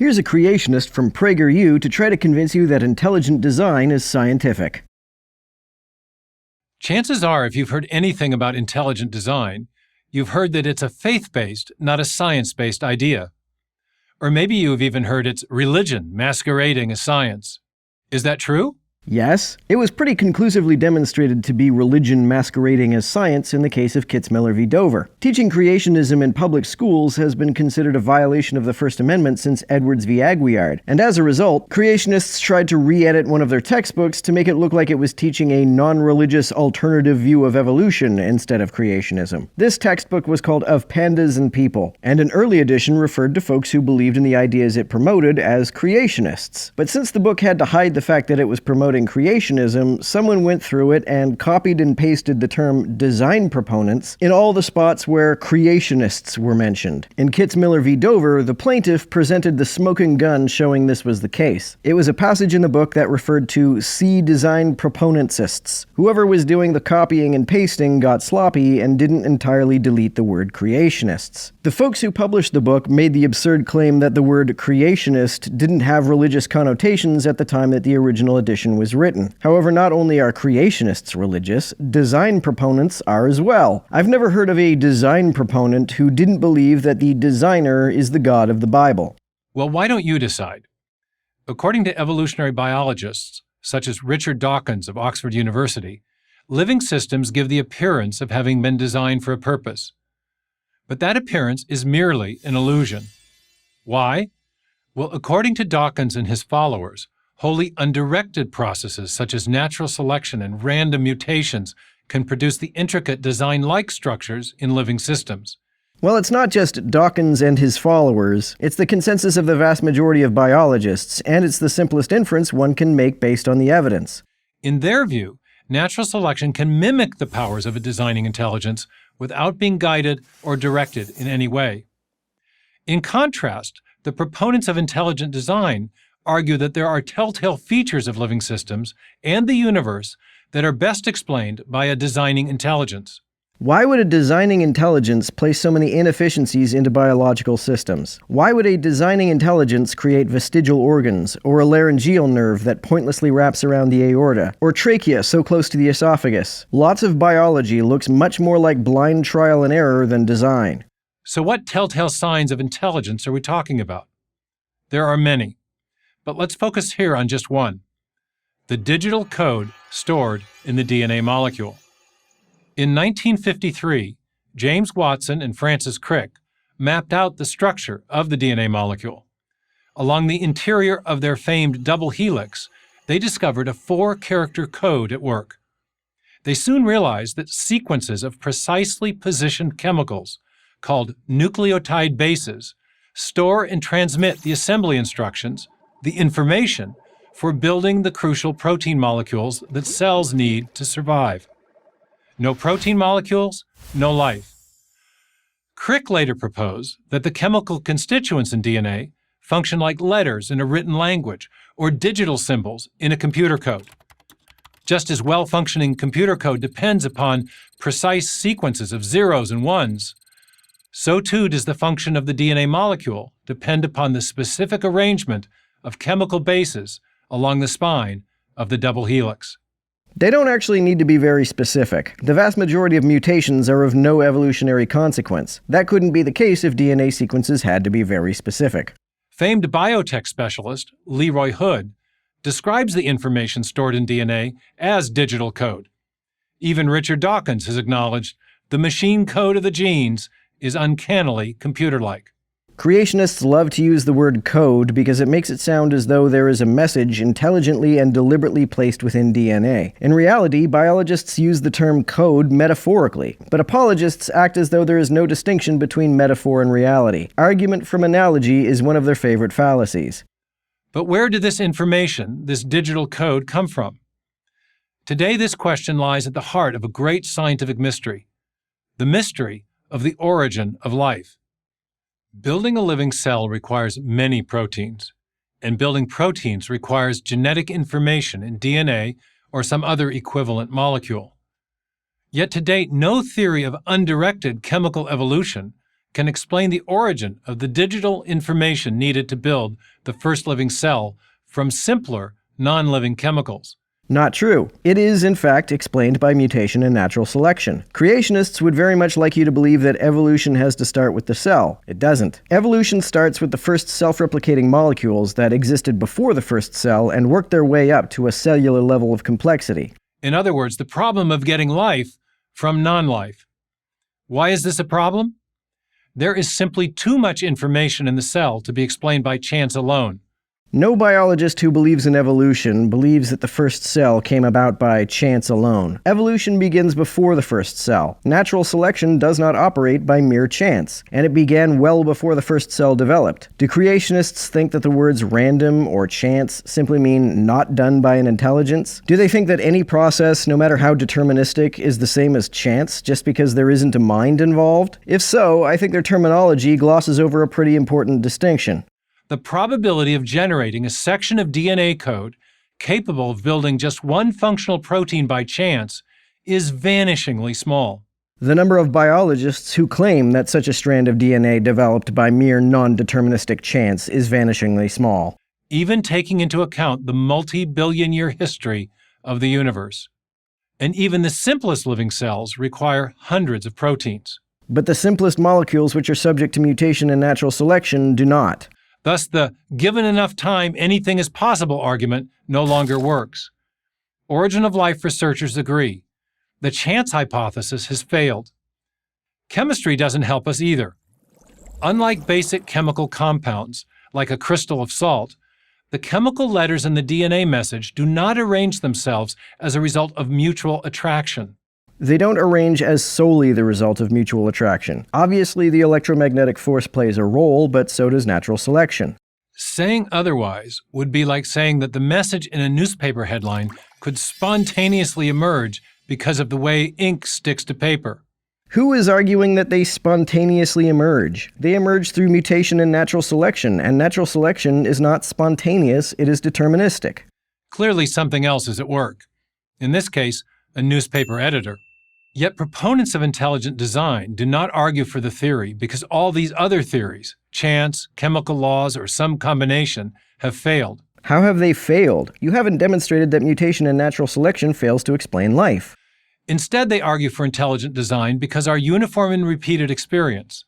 Here's a creationist from PragerU to try to convince you that intelligent design is scientific. Chances are, if you've heard anything about intelligent design, you've heard that it's a faith-based, not a science-based idea. Or maybe you've even heard it's religion masquerading as science. Is that true? Yes, it was pretty conclusively demonstrated to be religion masquerading as science in the case of Kitzmiller v. Dover. Teaching creationism in public schools has been considered a violation of the First Amendment since Edwards v. Aguillard, and as a result, creationists tried to re-edit one of their textbooks to make it look like it was teaching a non-religious alternative view of evolution instead of creationism. This textbook was called Of Pandas and People, and an early edition referred to folks who believed in the ideas it promoted as creationists. But since the book had to hide the fact that it was promoting creationism, someone went through it and copied and pasted the term design proponents in all the spots where creationists were mentioned. In Kitzmiller v. Dover, the plaintiff presented the smoking gun showing this was the case. It was a passage in the book that referred to "see design proponentsists." Whoever was doing the copying and pasting got sloppy and didn't entirely delete the word creationists. The folks who published the book made the absurd claim that the word creationist didn't have religious connotations at the time that the original edition was written. However, not only are creationists religious, design proponents are as well. I've never heard of a design proponent who didn't believe that the designer is the God of the Bible. Well, why don't you decide? According to evolutionary biologists, such as Richard Dawkins of Oxford University, living systems give the appearance of having been designed for a purpose. But that appearance is merely an illusion. Why? Well, according to Dawkins and his followers, wholly undirected processes such as natural selection and random mutations can produce the intricate design-like structures in living systems. Well, it's not just Dawkins and his followers. It's the consensus of the vast majority of biologists, and it's the simplest inference one can make based on the evidence. In their view, natural selection can mimic the powers of a designing intelligence without being guided or directed in any way. In contrast, the proponents of intelligent design argue that there are telltale features of living systems and the universe that are best explained by a designing intelligence. Why would a designing intelligence place so many inefficiencies into biological systems? Why would a designing intelligence create vestigial organs, or a laryngeal nerve that pointlessly wraps around the aorta, or trachea so close to the esophagus? Lots of biology looks much more like blind trial and error than design. So what telltale signs of intelligence are we talking about? There are many. But let's focus here on just one: the digital code stored in the DNA molecule. In 1953, James Watson and Francis Crick mapped out the structure of the DNA molecule. Along the interior of their famed double helix, they discovered a 4-character code at work. They soon realized that sequences of precisely positioned chemicals, called nucleotide bases, store and transmit the assembly instructions, the information, for building the crucial protein molecules that cells need to survive. No protein molecules, no life. Crick later proposed that the chemical constituents in DNA function like letters in a written language or digital symbols in a computer code. Just as well-functioning computer code depends upon precise sequences of zeros and ones, so too does the function of the DNA molecule depend upon the specific arrangement of chemical bases along the spine of the double helix. They don't actually need to be very specific. The vast majority of mutations are of no evolutionary consequence. That couldn't be the case if DNA sequences had to be very specific. Famed biotech specialist Leroy Hood describes the information stored in DNA as digital code. Even Richard Dawkins has acknowledged the machine code of the genes is uncannily computer-like. Creationists love to use the word code because it makes it sound as though there is a message intelligently and deliberately placed within DNA. In reality, biologists use the term code metaphorically, but apologists act as though there is no distinction between metaphor and reality. Argument from analogy is one of their favorite fallacies. But where did this information, this digital code, come from? Today, this question lies at the heart of a great scientific mystery: the mystery of the origin of life. Building a living cell requires many proteins, and building proteins requires genetic information in DNA or some other equivalent molecule. Yet to date, no theory of undirected chemical evolution can explain the origin of the digital information needed to build the first living cell from simpler, non-living chemicals. Not true. It is, in fact, explained by mutation and natural selection. Creationists would very much like you to believe that evolution has to start with the cell. It doesn't. Evolution starts with the first self-replicating molecules that existed before the first cell and work their way up to a cellular level of complexity. In other words, the problem of getting life from non-life. Why is this a problem? There is simply too much information in the cell to be explained by chance alone. No biologist who believes in evolution believes that the first cell came about by chance alone. Evolution begins before the first cell. Natural selection does not operate by mere chance, and it began well before the first cell developed. Do creationists think that the words random or chance simply mean not done by an intelligence? Do they think that any process, no matter how deterministic, is the same as chance just because there isn't a mind involved? If so, I think their terminology glosses over a pretty important distinction. The probability of generating a section of DNA code capable of building just one functional protein by chance is vanishingly small. The number of biologists who claim that such a strand of DNA developed by mere non-deterministic chance is vanishingly small. Even taking into account the multi-billion-year history of the universe. And even the simplest living cells require hundreds of proteins. But the simplest molecules which are subject to mutation and natural selection do not. Thus, the given enough time, anything is possible argument no longer works. Origin of life researchers agree. The chance hypothesis has failed. Chemistry doesn't help us either. Unlike basic chemical compounds, like a crystal of salt, the chemical letters in the DNA message do not arrange themselves as a result of mutual attraction. They don't arrange as solely the result of mutual attraction. Obviously, the electromagnetic force plays a role, but so does natural selection. Saying otherwise would be like saying that the message in a newspaper headline could spontaneously emerge because of the way ink sticks to paper. Who is arguing that they spontaneously emerge? They emerge through mutation and natural selection is not spontaneous, it is deterministic. Clearly something else is at work. In this case, a newspaper editor. Yet proponents of intelligent design do not argue for the theory because all these other theories, chance, chemical laws, or some combination, have failed. How have they failed? You haven't demonstrated that mutation and natural selection fails to explain life. Instead, they argue for intelligent design because our uniform and repeated experience,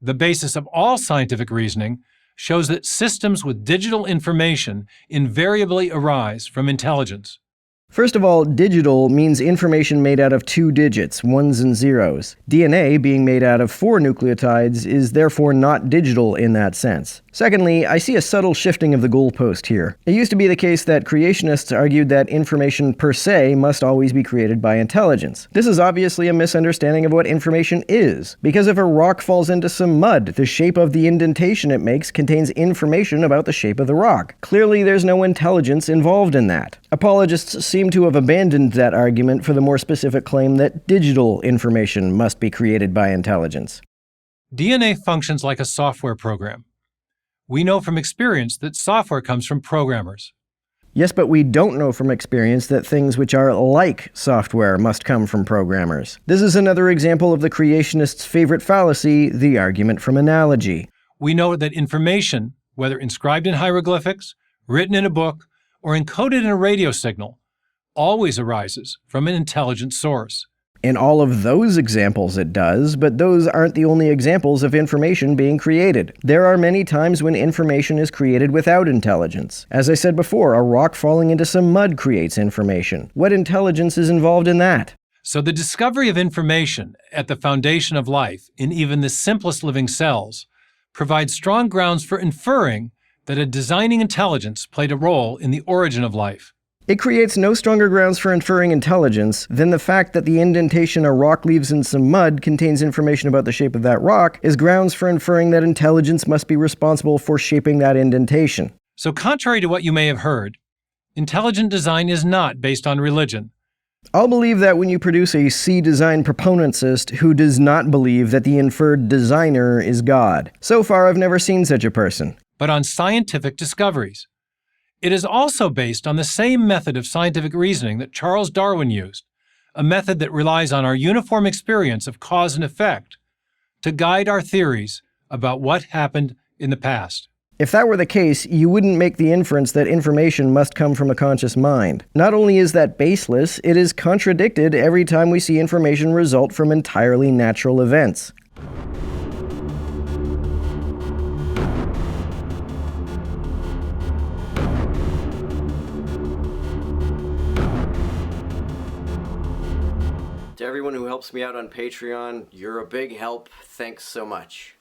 the basis of all scientific reasoning, shows that systems with digital information invariably arise from intelligence. First of all, digital means information made out of 2 digits, ones and zeros. DNA, being made out of 4 nucleotides, is therefore not digital in that sense. Secondly, I see a subtle shifting of the goalpost here. It used to be the case that creationists argued that information per se must always be created by intelligence. This is obviously a misunderstanding of what information is, because if a rock falls into some mud, the shape of the indentation it makes contains information about the shape of the rock. Clearly, there's no intelligence involved in that. Apologists seem to have abandoned that argument for the more specific claim that digital information must be created by intelligence. DNA functions like a software program. We know from experience that software comes from programmers. Yes, but we don't know from experience that things which are like software must come from programmers. This is another example of the creationists' favorite fallacy, the argument from analogy. We know that information, whether inscribed in hieroglyphics, written in a book, or encoded in a radio signal, always arises from an intelligent source. In all of those examples it does, but those aren't the only examples of information being created. There are many times when information is created without intelligence. As I said before, a rock falling into some mud creates information. What intelligence is involved in that? So the discovery of information at the foundation of life in even the simplest living cells provides strong grounds for inferring that a designing intelligence played a role in the origin of life. It creates no stronger grounds for inferring intelligence than the fact that the indentation a rock leaves in some mud contains information about the shape of that rock is grounds for inferring that intelligence must be responsible for shaping that indentation. So contrary to what you may have heard, intelligent design is not based on religion. I'll believe that when you produce a C-design proponentist who does not believe that the inferred designer is God. So far, I've never seen such a person. But on scientific discoveries. It is also based on the same method of scientific reasoning that Charles Darwin used, a method that relies on our uniform experience of cause and effect to guide our theories about what happened in the past. If that were the case, you wouldn't make the inference that information must come from a conscious mind. Not only is that baseless, it is contradicted every time we see information result from entirely natural events. To everyone who helps me out on Patreon, you're a big help. Thanks so much.